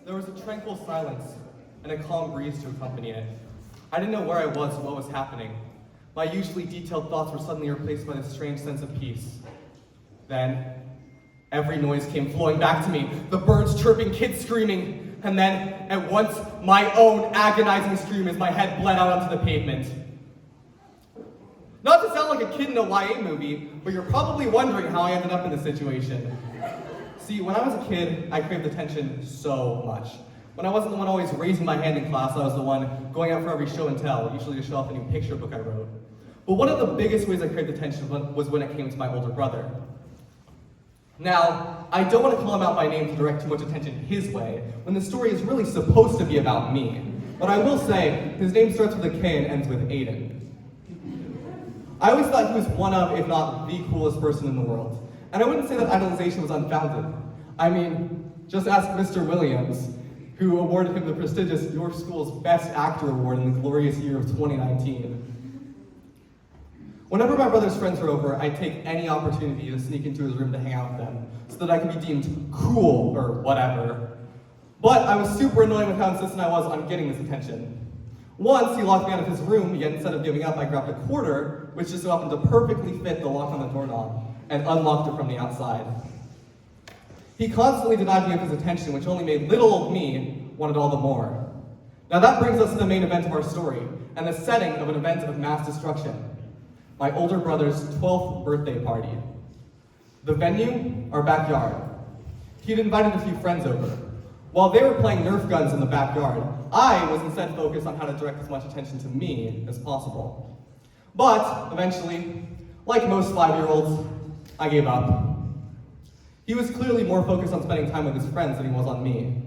There was a tranquil silence and a calm breeze to accompany it. I didn't know where I was or what was happening. My usually detailed thoughts were suddenly replaced by this strange sense of peace. Then, every noise came flowing back to me, the birds chirping, kids screaming, and then, at once, my own agonizing scream as my head bled out onto the pavement. Not to sound like a kid in a YA movie, but you're probably wondering how I ended up in this situation. See, when I was a kid, I craved attention so much. When I wasn't the one always raising my hand in class, I was the one going out for every show and tell, usually to show off a new picture book I wrote. But one of the biggest ways I craved attention was when it came to my older brother. Now, I don't want to call him out by name to direct too much attention his way, when the story is really supposed to be about me. But I will say, his name starts with a K and ends with Aiden. I always thought he was one of, if not the coolest person in the world. And I wouldn't say that idolization was unfounded. I mean, just ask Mr. Williams, who awarded him the prestigious Your School's Best Actor Award in the glorious year of 2019. Whenever my brother's friends were over, I'd take any opportunity to sneak into his room to hang out with them, so that I could be deemed cool or whatever. But I was super annoyed with how insistent I was on getting this attention. Once, he locked me out of his room, yet instead of giving up, I grabbed a quarter, which just so happened to perfectly fit the lock on the doorknob, and unlocked it from the outside. He constantly denied me of his attention, which only made little old me want it all the more. Now that brings us to the main event of our story, and the setting of an event of mass destruction. My older brother's 12th birthday party. The venue, our backyard. He'd invited a few friends over. While they were playing Nerf guns in the backyard, I was instead focused on how to direct as much attention to me as possible. But, eventually, like most 5-year-olds, I gave up. He was clearly more focused on spending time with his friends than he was on me.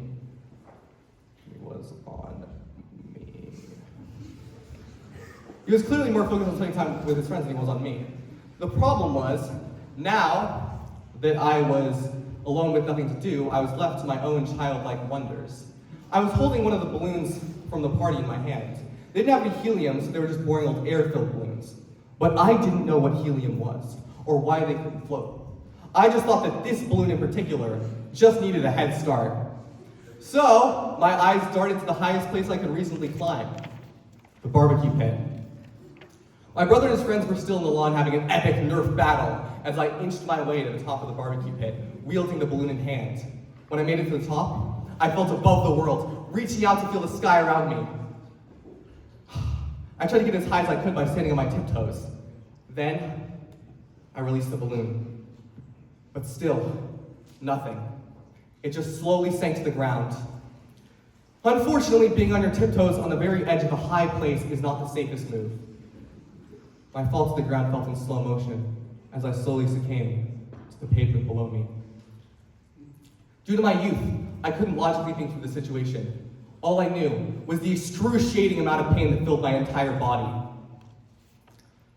He was clearly more focused on spending time with his friends than he was on me. The problem was, now that I was alone with nothing to do, I was left to my own childlike wonders. I was holding one of the balloons from the party in my hand. They didn't have any helium, so they were just boring old air-filled balloons. But I didn't know what helium was, or why they couldn't float. I just thought that this balloon in particular just needed a head start. So, my eyes darted to the highest place I could reasonably climb, the barbecue pit. My brother and his friends were still in the lawn having an epic Nerf battle as I inched my way to the top of the barbecue pit, wielding the balloon in hand. When I made it to the top, I felt above the world, reaching out to feel the sky around me. I tried to get as high as I could by standing on my tiptoes. Then, I released the balloon. But still, nothing. It just slowly sank to the ground. Unfortunately, being on your tiptoes on the very edge of a high place is not the safest move. My fall to the ground felt in slow motion as I slowly succumbed to the pavement below me. Due to my youth, I couldn't logically think through the situation. All I knew was the excruciating amount of pain that filled my entire body.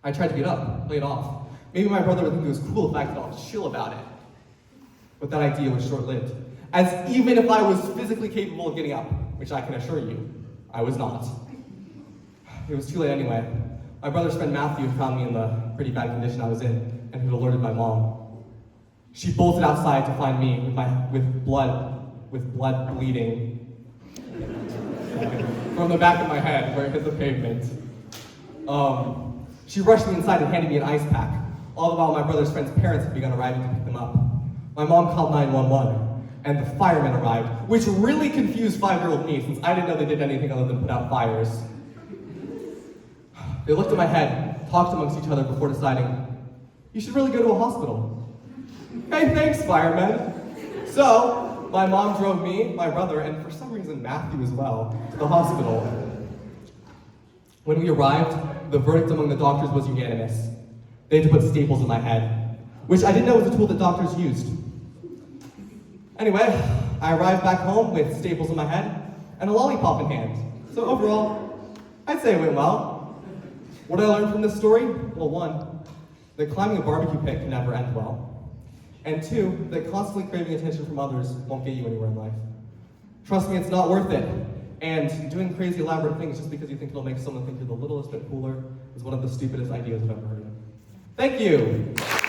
I tried to get up, play it off. Maybe my brother would think it was cool if I could all chill about it. But that idea was short-lived, as even if I was physically capable of getting up, which I can assure you, I was not. It was too late anyway. My brother's friend Matthew had found me in the pretty bad condition I was in, and had alerted my mom. She bolted outside to find me with blood bleeding from the back of my head where it hit the pavement. She rushed me inside and handed me an ice pack. All the while, my brother's friend's parents had begun arriving to pick them up. My mom called 911, and the firemen arrived, which really confused 5-year-old me, since I didn't know they did anything other than put out fires. They looked at my head, talked amongst each other before deciding, you should really go to a hospital. Hey, thanks, firemen. So, my mom drove me, my brother, and for some reason Matthew as well, to the hospital. When we arrived, the verdict among the doctors was unanimous. They had to put staples in my head, which I didn't know was a tool that doctors used. Anyway, I arrived back home with staples in my head and a lollipop in hand. So overall, I'd say it went well. What did I learn from this story? Well, 1, that climbing a barbecue pit can never end well. And 2, that constantly craving attention from others won't get you anywhere in life. Trust me, it's not worth it. And doing crazy elaborate things just because you think it'll make someone think you're the littlest bit cooler is one of the stupidest ideas I've ever heard of. Thank you.